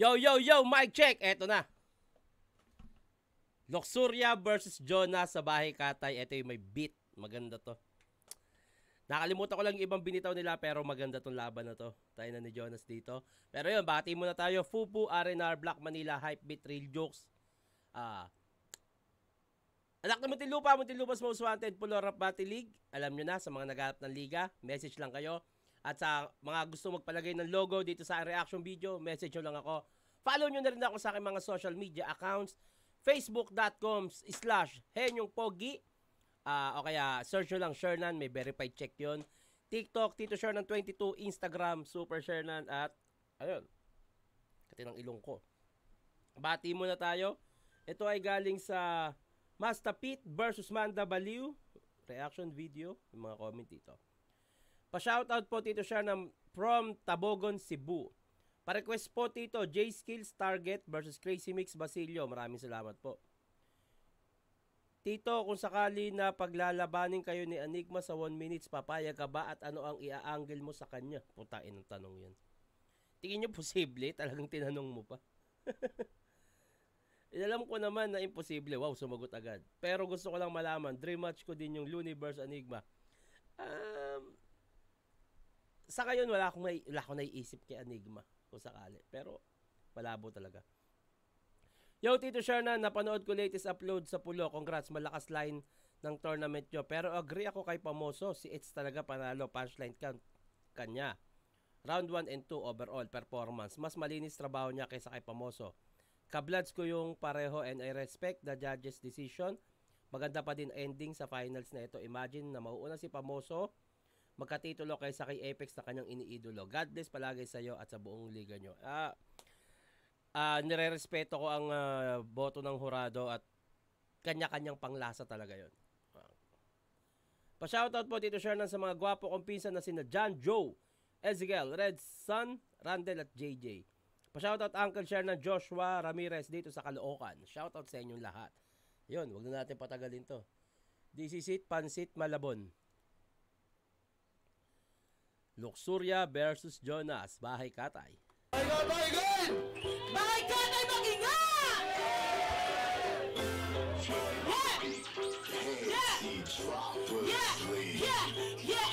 Yo, yo, yo, mic check. Eto na. Luxuria versus Jonas sa Bahay Katay. Eto yung may beat. Maganda to. Nakalimutan ko lang yung ibang binitaw nila pero maganda tong laban na to. Tayo na ni Jonas dito. Pero yun, bati muna tayo. Fupu, RNR, Black Manila, Hype Beat, Real Jokes. Anak na Muntinlupa's Most Wanted, Pulo Rap Battle League. Alam nyo na, sa mga naghahanap ng liga, message lang kayo. At sa mga gusto magpalagay ng logo dito sa reaction video, message nyo lang ako. Follow nyo na rin ako sa aking mga social media accounts. Facebook.com/HenyongPogi. O kaya search nyo lang Shernan, may verified check yun. TikTok, Tito Shernan 22, Instagram, Super Shernan, at ayun, katinang ilong ko. Bati muna tayo. Ito ay galing sa Master Pete versus Manda Baliw. Reaction video, yung mga comment dito. Pa-shoutout po Tito Shernan from Tabogon, Cebu. Pa-request po Tito, J-Skills Target versus Crazy Mix Basilio. Maraming salamat po. Tito, kung sakali na paglalabanin kayo ni Enigma sa 1 minutes, papayag ka ba at ano ang ia-angle mo sa kanya? Putain ang tanong yan. Tingin nyo posible? Talagang tinanong mo pa. Alam ko naman na imposible. Wow, sumagot agad. Pero gusto ko lang malaman, dream match ko din yung Luniverse Enigma. Sa ngayon, wala akong naiisip kay Enigma kung sakali. Pero, malabo talaga. Yo, Tito Shernan, napanood ko latest upload sa Pulo. Congrats, malakas line ng tournament nyo. Pero agree ako kay Pamoso. Si It's talaga panalo. Punchline kanya. Round 1 and 2 overall performance. Mas malinis trabaho niya kaysa kay Pamoso. Kablads ko yung pareho and I respect the judge's decision. Maganda pa din ending sa finals na ito. Imagine na mauuna si Pamoso, magkatitulo kaysa kay Apex na kanyang iniidolo. God bless palagi sa iyo at sa buong liga nyo. Nire-respeto ko ang boto ng hurado at kanya-kanyang panglasa talaga yon. Pa-shoutout po Tito Shernan sa mga gwapo kong pinsan na sina John Joe, Ezekiel, Red Sun, Randel at JJ. Pa-shoutout Uncle Shernan Joshua Ramirez dito sa Caloocan. Shoutout sa inyong lahat. Yun, wag na natin patagalin to. This is it, Pansit Malabon. Luxuria versus Jonas, Bahay Katay. Bahay Katay, mag-inga! Yeah!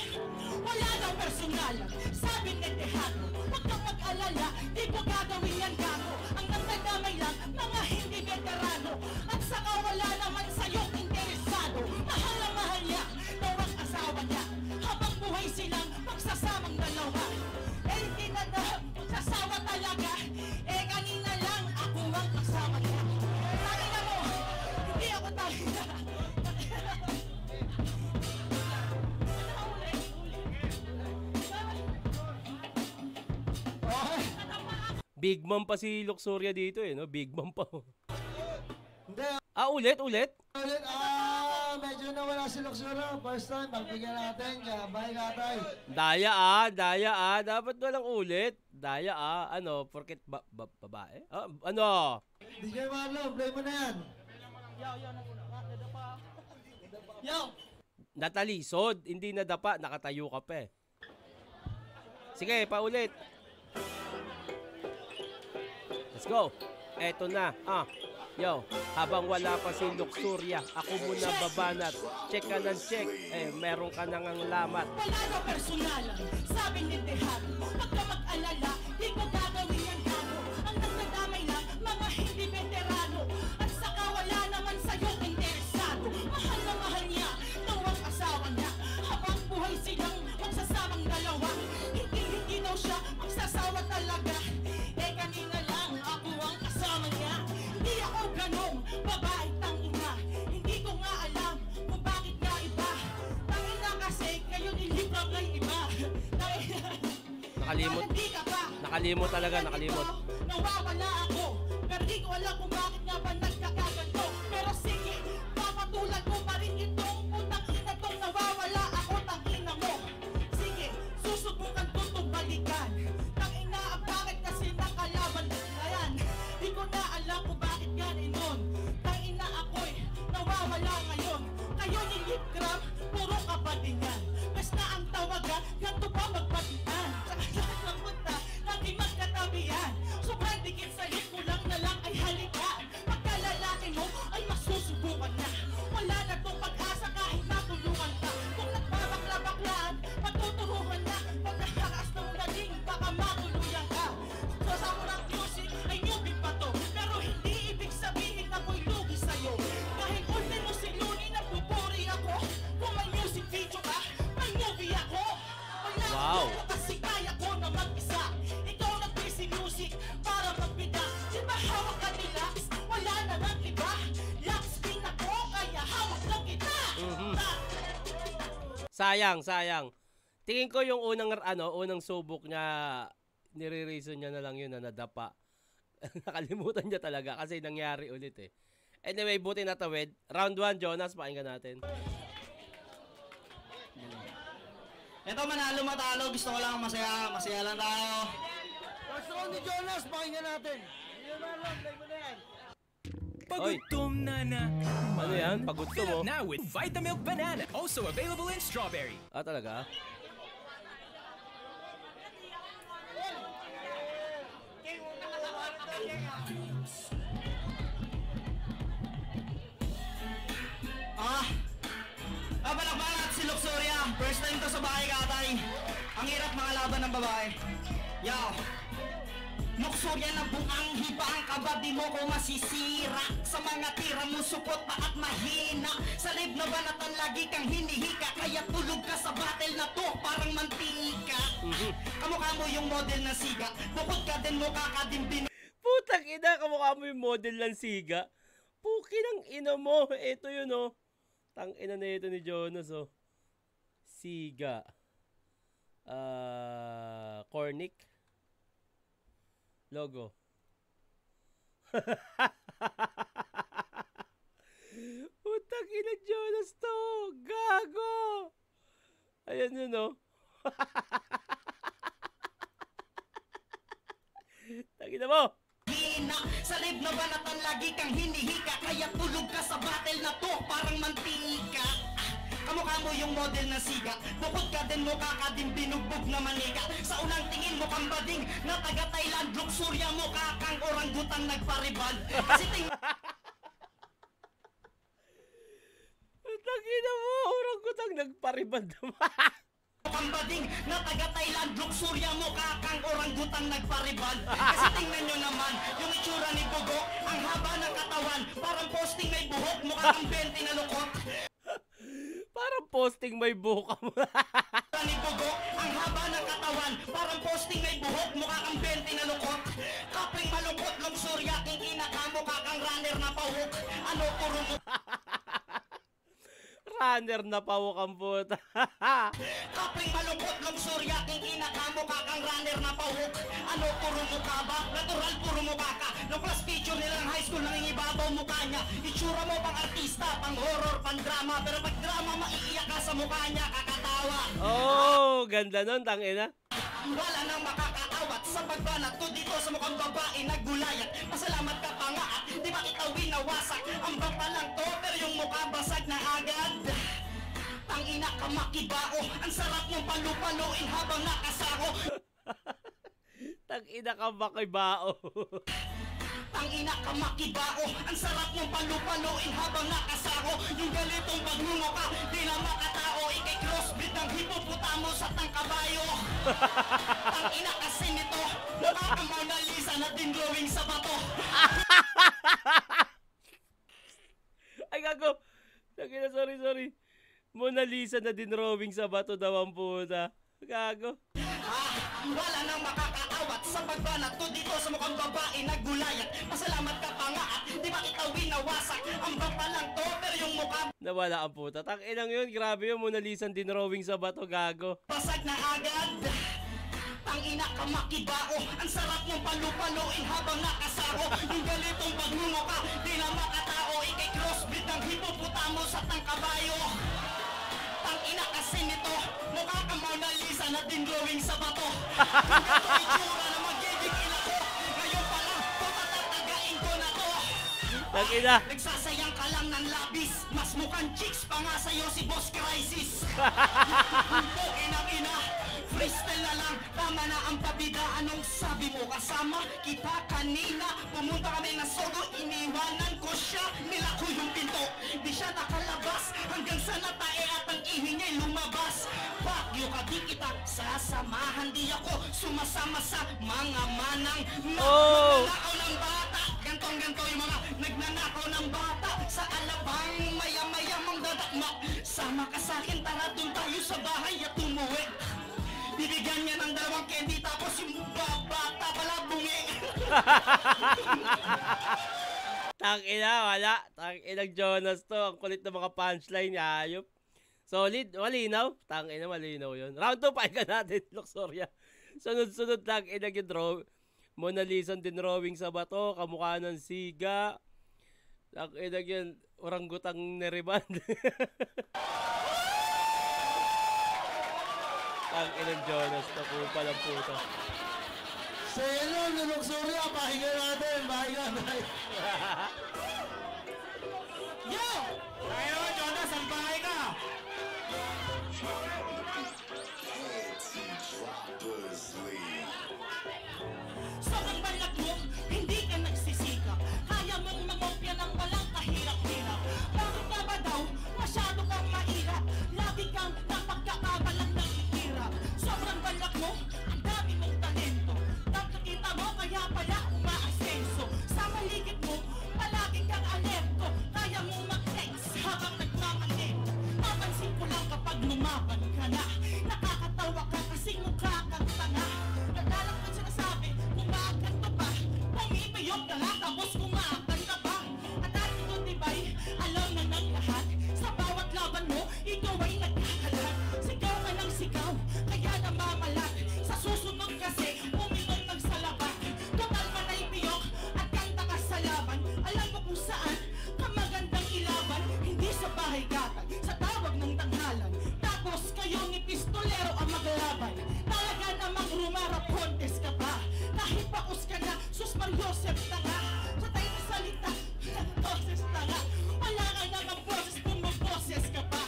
Wala daw personal, sabi ni Tejano. Huwag kang mag-alala, di ko gagawin yan gago. Ang nagdadamay lang, mga hindi veterano. At saka wala naman sa'yong interesado. Mahal na mahal niya, daw ang asawa niya. Habang buhay silang magsasamang dalawa. Eh hindi na magsasawa talaga. Eh kanina lang ako ang kasama niya. Kanina mo, hindi ako talaga. Big Mom pa si Luxuria dito no? Big Mom pa. Hindi. Ulit? Ulit, medyo nawala si Luxuria. First time, pagbigyan natin kaya Bahay Katay. Daya dapat walang ulit. Daya porket babae? Ano? DJ Marlo, play mo na yan. Yo! Natalisod, hindi nadapa, nakatayo ka pa eh. Sige, paulit. Let's go. Eto na. Yo, habang wala pa si Luxuria, ako muna babanat. Check ka ng check. Meron ka nang ang lamat. Wala na personalan, sabi ni Tejano. Huwag ka mag-alala, di ko gagawin yan gago. Ang nagdadamay lang, mga hindi veterano. At saka wala naman sa'yong interesado. Mahal na mahal niya, daw ang asawa niya. Habang buhay silang magsasamang dalawa. Hindi daw siya magsasawa talaga. Eh kanina lang ako ang kasama niya. Hindi ako ganong babae tangina. Hindi ko nga alam kung bakit nga iba. Tangina kasi ngayon ilibra kay iba. Nakalimot. Nakalimot talaga, nakalimot. Nawawala ako, pero di ko alam kung bakit nga ba nagkakaganto. Pero sige, papatulan ko pa rin itong putang ina tong nawawala ako, tangina mo. Sige, susubukan ko itong balikan. Tangina, bakit kasi nakalaban na yan? Di ko na alam kung bakit gano'n. Tangina ako'y nawawala ngayon. Kayo ni Lip Gram, puro kapatid yan. Basta ang tawagan, ganito pa magpatitan. Sa lahat ng punta, lagi magkatabi yan. Sobrang dikit sa'yo. Sayang. Tingin ko yung unang subok niya, nire-reason niya na lang yun na nadapa. Nakalimutan niya talaga kasi nangyari ulit eh. Anyway, buti natawid. Round 1, Jonas, pakinggan natin. Ito, manalo matalo. Gusto ko lang masaya. Masaya lang tayo. First round ni Jonas, pakinggan natin. Hindi mo alam, live mo na yan. Pagutom na na. Ano yan? Pagutom Fill mo? up now with Vitamilk Banana. Also available in strawberry. Ah, talaga? Balak-balak si Luxuria. First time to sa bahay katay. Ang hirap mga laban ng babae. Yaw. Luxuria na buang hibang kabadi mo ko masisira. Sa mga tira mo supot pa at mahina. Sa live na banatan lagi kang hinihika. Kaya tulog ka sa battle na to parang mantika. Kamukha mo yung model na siga. Bukod ka din mukha ka din Putang ina, kamukha mo yung model ng siga. Puki ng ina mo. Ito yun oh. Tang ina na ito ni Jonas oh. Siga. Cornic. Logo. Putang ina Jonas to. Gago. Ayan yun oh. Tangina mo. Sa live na banatan lagi kang hinihika. Kaya tulog ka sa battle na to parang mantika. Kamukha mo yung model na siga. Bukod ka din mukha ka din binugbog na maniga. Sa unang tingin mo kang bading na taga Thailand. Luxuria mo ka kang orangutang nagparibad. Kasi Tangina mo, orangutang nagparibad naman. Pambading na taga Thailand, Luxuria mo ka kang orangutang nagparibad. Kasi tingnan nyo naman, yung itsura ni Bugo, ang haba ng katawan, parang posting may buhok, mukha kang 20 na lukot. Parang posting may buka mo. Ni Bugo, ang haba ng katawan, parang posting may buhok, mukha kang 20 na lukot. Kapring malungkot, Luxuria, king inakamo ka kang runner na pahuk. Ano puro mo? Runner na pawok ang puta. Kapring malungkot, Luxuria, king inakamo ka kang runner na pahuk. Ano puro mukha ba? Natural puro mukha ka. Nung class picture nilang high school, nangingibabaw mukha niya. Itsura mo pang artista, pang horror, pang drama. Pero pag drama, maiiyak ka sa mukha niya, kakatawa. Oh, ganda nun, tangina. Wala nang makakaawat sa pagbanat ko dito sa mukhang babae naggulayat. Pasalamat ka pa nga at di ba kita winawasak. Ang bapa lang to pero yung mukha basag na agad. Tangina ka makibao, ang sarap mong palupaluin habang nakasako. Tangina ka makibao. Tangina ka makibao, ang sarap mong palupaluin habang nakasako. Yung galitong pagnungo ka, di na makatao. Ikay crossbreed ng hipopotamo sa tangkabayo. Tangina kasi nito, mukha kang Mona Lisa na din drawing sa bato. Ay, gago. Tangina, sorry. Mona Lisa na din drawing sa bato daw ang puta. Gago. Wala nang makakaawat sa pagbanat ko dito sa mukhang babae naggulayat. Pasalamat ka pa nga at di ba kita winawasak. Ang bapa lang to pero yung mukha Nawala ang puta. Tanginang yun, grabe yung Mona Lisa din drawing sa bato, gago. basag na agad. Tangina ka makibao, ang sarap mong palupaluin habang nakasako. Yung galitong pagnungo ka, di na makatao. Ikay crossbreed ng hipopotamo sa tangkabayo. Tangina kasi nito, mukha kang Mona Lisa na din drawing sa bato. Yung ganito itsura na magigigil ako. Ngayon pa lang, patatagain ko na to. Tangina. Nagsasayang ka lang ng labis. Mas mukhang chicks pa nga sa'yo si Boss Crisis. Bukin ang ina, freestyle na lang. Tama na ang pabida. Anong sabi mo kasama kita kanina? Pumunta kami na Sogo, iniwanan ko siya. Nilako yung pinto, di siya nakalabas. Hanggang sa natae at ang ihi niya'y lumabas. Bakyo ka di kita sasamahan. Di ako sumasama sa mga manang nagnanakaw ng bata. Gantong-ganto yung mga nagnanakaw ng bata. Sa alabang maya-maya mong dadakmak. Sama ka sa'kin, tara dun tayo sa bahay at umuwi. Bibigyan niya ng 2 candy tapos yung bata pala bungi. Tangina, wala. Tanginang Jonas to. Ang kulit ng mga punchline, hayop. Solid, malinaw. Tangina, malinaw yun. Round 2, pahinga natin, Luxoria. Sunod-sunod lang, draw. Mona Lisa din drawing sa bato, kamukha ng siga. Yun, orangutang neriban. Ang inang Jonas, nakupa ng puta. Sa inyo, Luxuria, pahinga natin, pahinga natin. Yo! Tayo, Jonas, ang bahay ka! Sobrang balag mo, hindi ka nagsisika. Kaya mong mangopya ng walang kahirap-hirap. Bakit nga ba daw, masyado kang mahirap? Lagi kang napagkakabalang ng ihirap. Sobrang balag mo, ang dami mong talento. Nakikita mo, kaya pala umaasenso. Sa maligid mo, palagi kang alerto. Kaya mong mag-text habang nagmamalit. Mapansin ko lang kapag lumaban ka na. Nakakatawa ka kasi mukha kang tanga. Naglalak ko sinasabi, kumakanta pa. Pumipiyok ka nga tapos kumakanta pa. At dahil tibay, alam na ng lahat. Sa bawat laban mo, ikaw ay nagkakalat. Sigaw ka ng sigaw, kaya namamalat. Sa susunod kasi, uminom ng salabat. Total man ay piyok at kanta ka sa laban. Alam mo kung saan ka magandang ilaban. Hindi sa bahay gatag, sa tawag ng tanghalan. Tapos kayo ni pistolero ang maglaban. Talaga namang rumarap contest ka pa. Kahit paus ka na, sus Mariosep na nga. Sa tayo na salita, boses na nga. Wala ka namang boses kung magboses ka pa.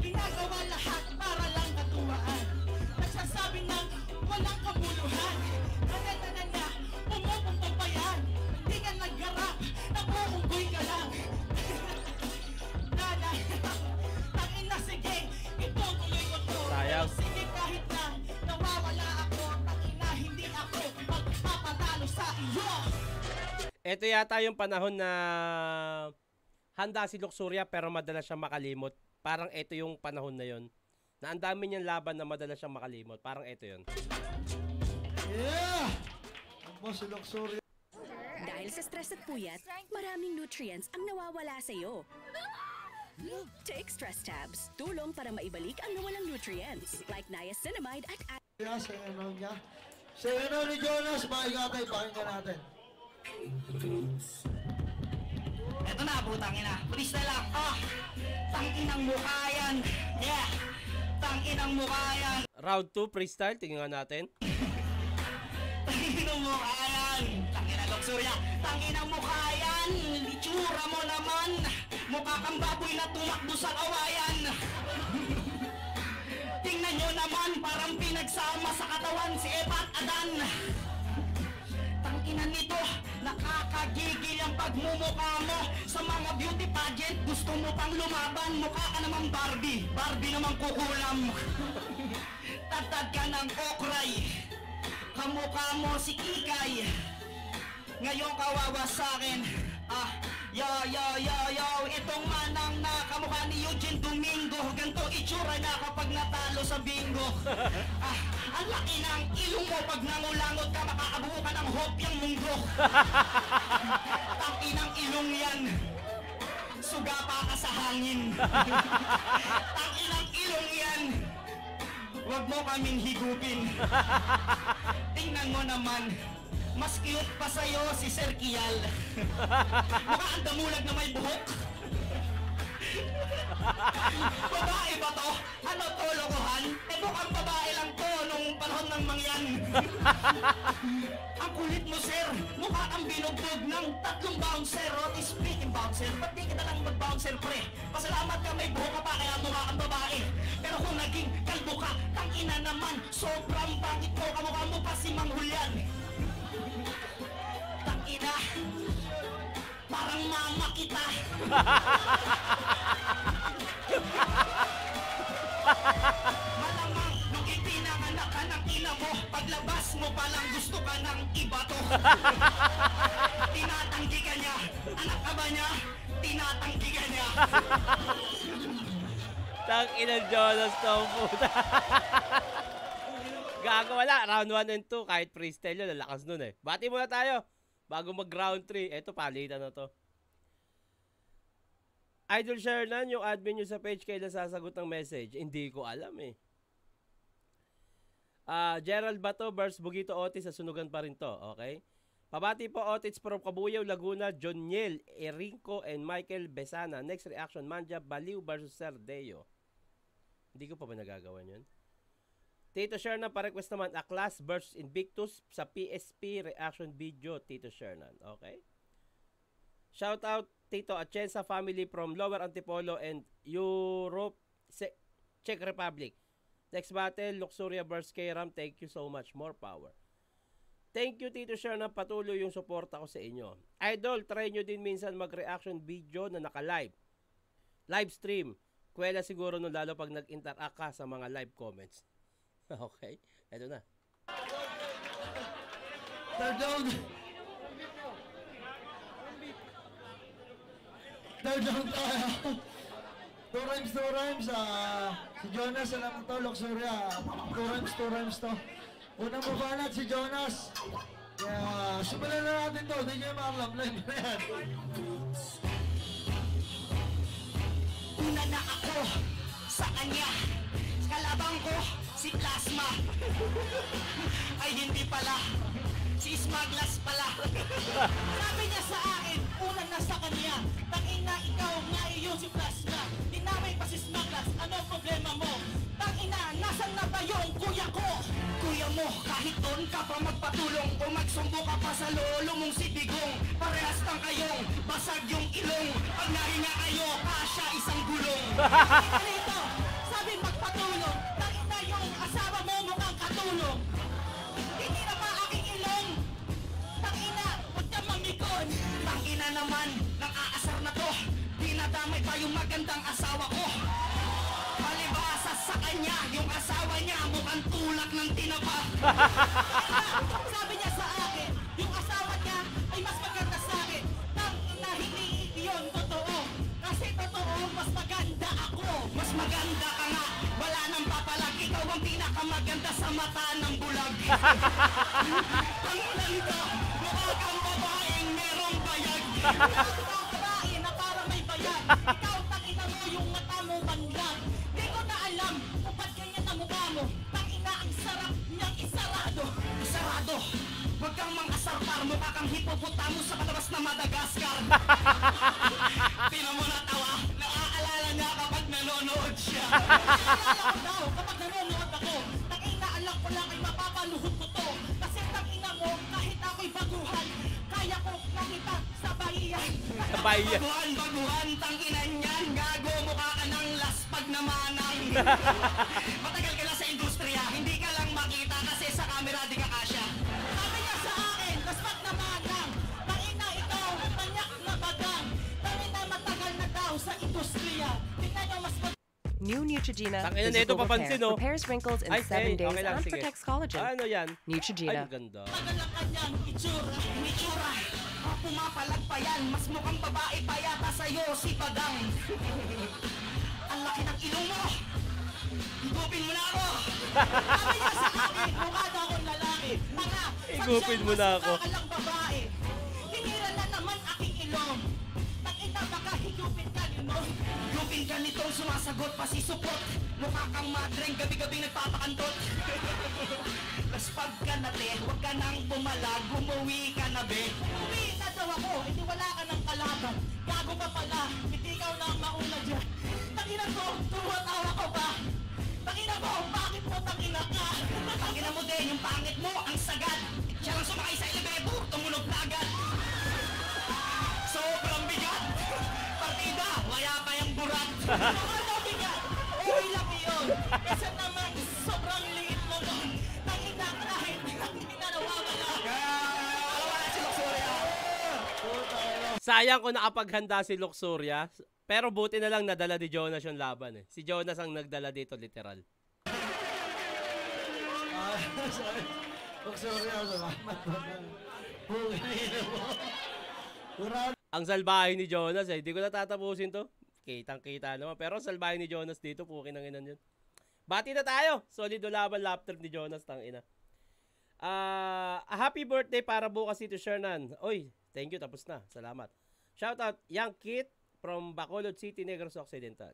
Ginagawa lahat para lang katuwaan. Nagsasabi ng walang kabuluhan. Nanananan na, pumupuntong pa yan. Hindi ka naggarap, nabuunggoy ka lang. Nana, tangin na sige, itutuloy ko to. Sayang. Sige kahit na nawawala ako, tangin na hindi ako magpapatalo sa iyo. Ito yata yung panahon na handa si Luxuria pero madalas siyang makalimot. Parang ito yung panahon na yon. Na ang dami niyang laban na madalas siyang makalimot. Parang ito yon. Yeah! Ang boss si Luxuria. Dahil sa stress at puyat, maraming nutrients ang nawawala sa iyo. Take Stress Tabs. Tulong para maibalik ang nawalang nutrients like niacinamide at Sa ano niya. Sa ano ni Jonas, pahinga tayo, pahinga natin. Eto na, putang ina. Freestyle lang. Tanginang mukha yan. Yeah. Tanginang mukha yan. Round 2 freestyle, tingnan natin. Tanginang mukha yan. Tanginang Luxuria. Tanginang mukha yan. Itsura mo naman. Mukha kang baboy na tumakbo sa kawayan. Tingnan nyo naman, parang pinagsama sa katawan si Eva at Adan. Tanginan nito, nakakagigil ang pagmumukha mo. Sa mga beauty pageant, gusto mo pang lumaban. Mukha ka namang Barbie, Barbie namang kukulam. Tatad ka ng okray, kamukha mo si Kikay. Ngayon kawawa sa'kin. Yo, itong manang na kamukha ni Eugene Domingo. Ganto itsura na kapag natalo sa bingo. Ang laki ng ilong mo pag nangulangot ka, makakabuo ka ng hopyang munggo. Tanginang ilong yan, suga pa ka sa hangin. Tanginang ilong yan, wag mo kaming higupin. Tingnan mo naman, mas cute pa sa'yo si Sir Kial. Mukha ang damulag na may buhok. Babae ba to? Ano to, lokohan? Mukhang babae lang to nung panahon ng mangyan. Ang kulit mo, sir. Mukha kang binugbog ng 3 bouncer. Roti speaking bouncer. Ba't di kita lang mag-bouncer, pre? Pasalamat ka, may buhok ka pa, kaya mukha kang babae. Pero kung naging kalbo ka, tangina naman, sobrang pangit mo. Kamukha mo pa si Mang Julian. Tangina, parang mama kita. Malamang nung ipinanganak ka ng ina mo, paglabas mo palang gusto ka ng iba to. Tinatanggi ka niya, anak ka ba niya? Tinatanggi ka niya. Tanginang Jonas to, puta. Gago, wala. Round 1 and 2, kahit freestyle yun, lalakas nun eh. Bati muna tayo bago mag round 3. Eto, palitan na to. Idol Shernan, yung admin nyo sa page, kailan sasagot ng message? Hindi ko alam eh. Gerald Bato versus Bugito Otis, sa sunugan pa rin to. Okay? Pabati po Otis from Kabuyaw, Laguna, Joniel, Erinco, and Michael Besana. Next reaction, Manja Baliw versus Serdeo. Hindi ko pa ba nagagawa yun? Tito Shernan, pa-request naman, A Class versus Invictus sa PSP reaction video, Tito Shernan. Okay? Shout out, Tito Atienza family from Lower Antipolo and Europe, Czech Republic. Next battle, Luxuria versus K-Ram. Thank you so much. More power. Thank you, Tito Shernan. Patuloy yung suporta ko sa inyo. Idol, try nyo din minsan mag-reaction video na naka-live. Live stream. Kwela siguro nun, lalo pag nag-interact ka sa mga live comments. Okay, eto na. Third down. Third down tayo. Two rhymes. Si Jonas, alam mo to, Luxuria. Two rhymes to. Unang mabanat si Jonas. Kaya, simulan na natin to. Hindi kayo makalam. Live na yan. Una na ako sa kanya. Kalabang ko si Plasma. Ay hindi pala, si Smaglas pala. Sabi niya sa akin, una na sa kanya. Tangina, ikaw nga iyo si Plasma. Dinamay pa si Smaglas, anong problema mo? Tangina, nasan na ba yung kuya ko? Kuya mo, kahit doon ka pa magpatulong o magsumbo ka pa sa lolo mong si Bigong, parehas lang kayong basag yung ilong. Pag nahinga kayo, kasya isang gulong. Dito, sabi magpatulong. Tangina yung asawa mo mukhang katulong. Hindi na pa aking ilong. Tangina, huwag ka mamikon. Tangina naman, nang aasar na to, dinadamay pa yung magandang asawa ko. Palibasa sa kanya, yung asawa niya mukhang tulak ng tinapa. Sabi niya sa akin, yung asawa niya ay mas maganda sa akin. Tangina, hindi yun totoo. Kasi totoo, mas maganda ako. Mas maganda ka nga, wala nang papalag, ikaw ang pinakamaganda sa mata ng bulag. Pangulan ka, mukha kang babaeng merong bayag. Ikaw babae na parang may bayan. Ikaw, tangina mo yung mata mo banlag. Di ko na alam kung ba't ganyan ang mukha mo. Tangina, ang sarap niyang isarado. Sarado, huwag kang mang-asarpar, mukha kang hipopotamo sa palabas na Madagascar. Tinan mo na tawa, naaalala niya kapag nanonood siya. Naalala ko daw kapag nanonood ako. Tangina, alam ko lang ay mapapaluhod ko to. Kasi tangina mo, kahit ako'y baguhan, kaya ko nakita sa bahiyan. Bayan. Baguhan, tanginan yan, gago, mukha ka ng laspag na manang. Matagal ka na sa industriya, hindi ka lang makita kasi sa camera di ka kasya. Sabi niya sa akin, laspag na manang. Tangina, ikaw, tanyak na bagang. Tangina, matagal na daw sa industriya. Tingnan niyo, mas New Neutrogena Tangina na ito, Visible papansin, Repair no? repairs wrinkles in Ay, 7 days okay lang, and sige. protects collagen. Ano yan? Ay, Neutrogena. ganda. matagal ang kanyang itsura. Itsura, pumapalag pa yan, mas mukhang babae pa yata sa'yo si Badang. Ang laki ng ilong mo, higupin mo na ako. Sabi niya sa akin, mukha daw akong lalaki. Tanga, Igupin mo na ako. Mas lang babae. Hinira na naman aking ilong. Tangina, baka higupin ka nino. Lupin ka nitong sumasagot pa si Supot. Mukha kang madreng gabi-gabi nagpapakandot. Laspag ka na te, huwag ka nang pumalag, umuwi ka na be. Uwi na daw ako, hindi wala ka ng kalaban. Gago ka pala, hindi ikaw na ang mauna dyan. Tangina ko, tuwa-tawa ko ba? Tangina ko, bakit mo tangina ka? Tangina mo din, yung pangit mo, ang sagad. Siya lang sumakay sa elevator, tumunog na agad. Sobrang bigat. Partida, wala pa yung burat. Ano bigat? Okay lang yun. Kasi naman, sobrang liit mo nun. Tangina kahit hindi na nawawala. Wala si Luxuria. Sayang kung nakapaghanda si Luxuria. Pero buti na lang nadala ni Jonas yung laban eh. Si Jonas ang nagdala dito literal. Sorry. Luxuria, salamat. Pugin mo. Kurang. Ang salbahe ni Jonas eh. Hindi ko natatapusin to. Kitang-kita naman. Pero ang salbahe ni Jonas dito, pukin ang inan yun. Bati na tayo. Solid laban laughter ni Jonas, tangina. A happy birthday para bukas dito, Shernan. Oy, thank you. Tapos na. Salamat. Shoutout, Young Kit from Bacolod City, Negros Occidental.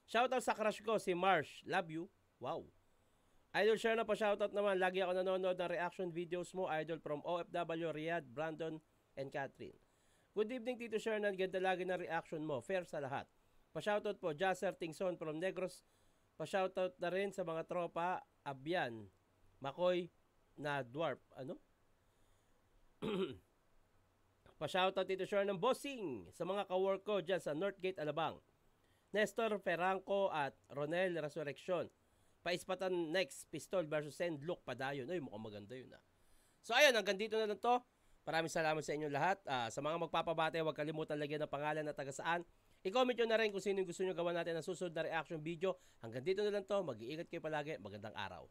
Shoutout sa crush ko, si Marsh. Love you. Wow. Idol share na pa shoutout naman. Lagi ako nanonood ng reaction videos mo, Idol, from OFW, Riyadh, Brandon, and Catherine. Good evening, Tito Shernan. Ganda lagi na reaction mo. Fair sa lahat. Pa-shoutout po, Jasser Tingson from Negros. Pa-shoutout na rin sa mga tropa, Abyan, Makoy, na Dwarf. Ano? Pa-shoutout, Tito Shernan, bossing sa mga kawork ko dyan sa Northgate, Alabang. Nestor Ferranco at Ronel Resurrection. Paispatan next, Pistol versus Send Look Padayon. Ay, mukhang maganda yun. So ayun, hanggang dito na lang to. Maraming salamat sa inyo lahat. Sa mga magpapabate, huwag kalimutan lagyan ng pangalan at taga saan. I-comment nyo na rin kung sino yung gusto nyo gawa natin ng susunod na reaction video. Hanggang dito na lang to. Mag-iingat kayo palagi. Magandang araw.